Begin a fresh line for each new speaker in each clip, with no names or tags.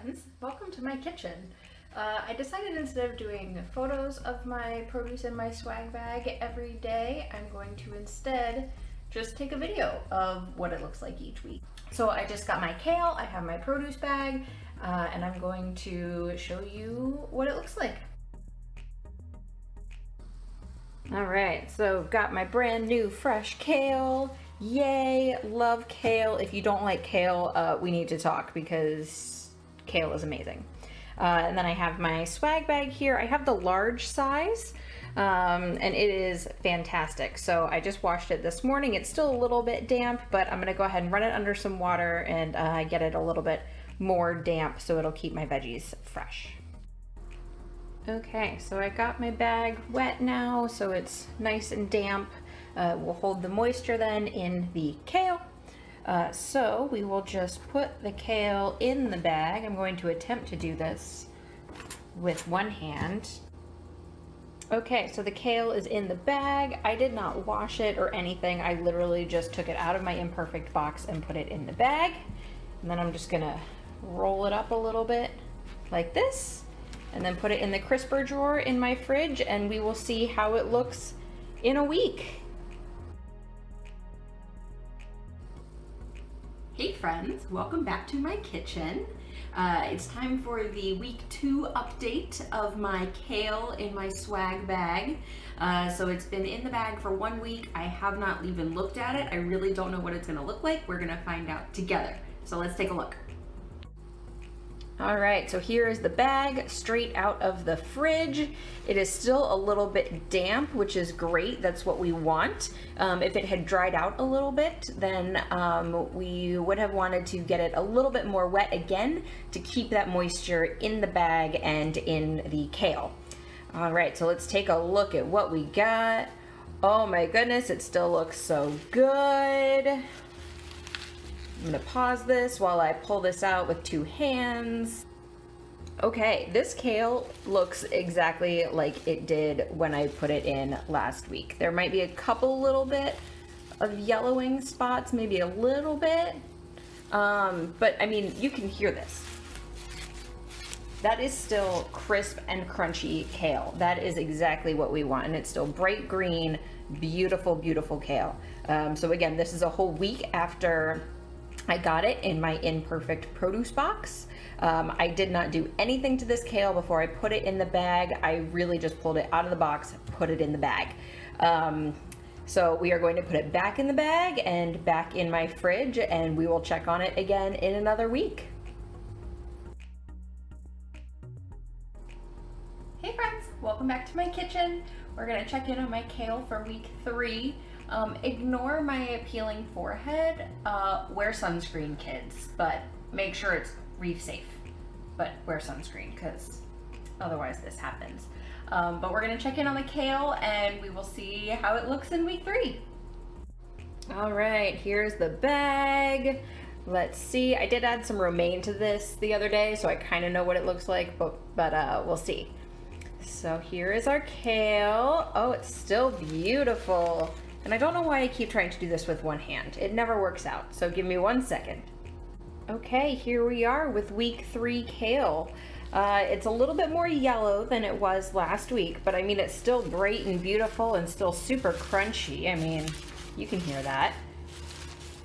friends, welcome to my kitchen. I decided instead of doing photos of my produce in my swag bag every day, I'm going to instead just take a video of what it looks like each week. So I just got my kale, I have my produce bag, and I'm going to show you what it looks like. All right, so got my brand new fresh kale. Yay, love kale. If you don't like kale, we need to talk because kale is amazing. And then I have my swag bag here. I have the large size, and it is fantastic. So I just washed it this morning. It's still a little bit damp, but I'm gonna go ahead and run it under some water and get it a little bit more damp so it'll keep my veggies fresh. Okay, so I got my bag wet now, so it's nice and damp. We'll hold the moisture then in the kale. So we will just put the kale in the bag. I'm going to attempt to do this with one hand. Okay, so the kale is in the bag. I did not wash it or anything. I literally just took it out of my imperfect box and put it in the bag. And then I'm just gonna roll it up a little bit like this, and then put it in the crisper drawer in my fridge, and we will see how it looks in a week.
Hey friends, welcome back to my kitchen. It's time for the week 2 update of my kale in my swag bag. So it's been in the bag for 1 week. I have not even looked at it. I really don't know what it's gonna look like. We're gonna find out together. So let's take a look.
All right, so here is the bag straight out of the fridge. It is still a little bit damp, which is great. That's what we want. If it had dried out a little bit, then we would have wanted to get it a little bit more wet again to keep that moisture in the bag and in the kale. All right, so let's take a look at what we got. Oh my goodness, it still looks so good. I'm gonna pause this while I pull this out with 2 hands. Okay, this kale looks exactly like it did when I put it in last week. There might be a couple little bit of yellowing spots, maybe a little bit, but I mean, you can hear this. That is still crisp and crunchy kale. That is exactly what we want, and it's still bright green, beautiful, beautiful kale. So again, this is a whole week after I got it in my imperfect produce box. I did not do anything to this kale before I put it in the bag. I really just pulled it out of the box, put it in the bag. So we are going to put it back in the bag and back in my fridge, and we will check on it again in another week.
Hey friends, welcome back to my kitchen. We're gonna check in on my kale for week 3. Ignore my appealing forehead. Wear sunscreen, kids, but make sure it's reef safe. But wear sunscreen, because otherwise this happens. But we're gonna check in on the kale and we will see how it looks in week 3.
All right, here's the bag. Let's see, I did add some romaine to this the other day, so I kind of know what it looks like, but we'll see. So here is our kale. Oh, it's still beautiful. And I don't know why I keep trying to do this with one hand. It never works out, so give me 1 second. Okay, here we are with week 3 kale. It's a little bit more yellow than it was last week, but I mean, it's still bright and beautiful and still super crunchy. I mean, you can hear that.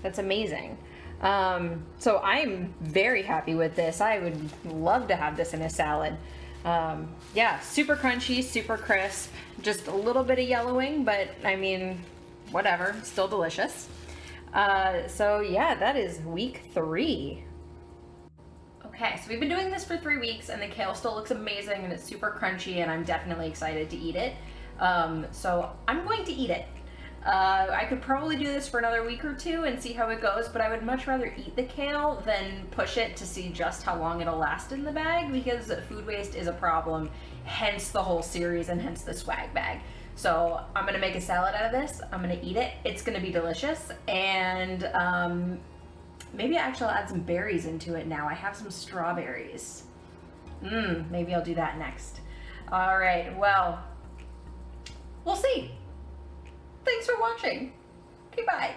That's amazing. So I'm very happy with this. I would love to have this in a salad. Yeah, super crunchy, super crisp, just a little bit of yellowing, but I mean, whatever, still delicious. So yeah, that is week 3.
Okay, so we've been doing this for 3 weeks and the kale still looks amazing and it's super crunchy and I'm definitely excited to eat it. So I'm going to eat it. I could probably do this for another week or 2 and see how it goes, but I would much rather eat the kale than push it to see just how long it'll last in the bag, because food waste is a problem, hence the whole series and hence the swag bag. So I'm gonna make a salad out of this, I'm gonna eat it, it's gonna be delicious, and maybe actually I'll add some berries into it now. I have some strawberries. Maybe I'll do that next. All right, well, we'll see. Thanks for watching. Okay, bye.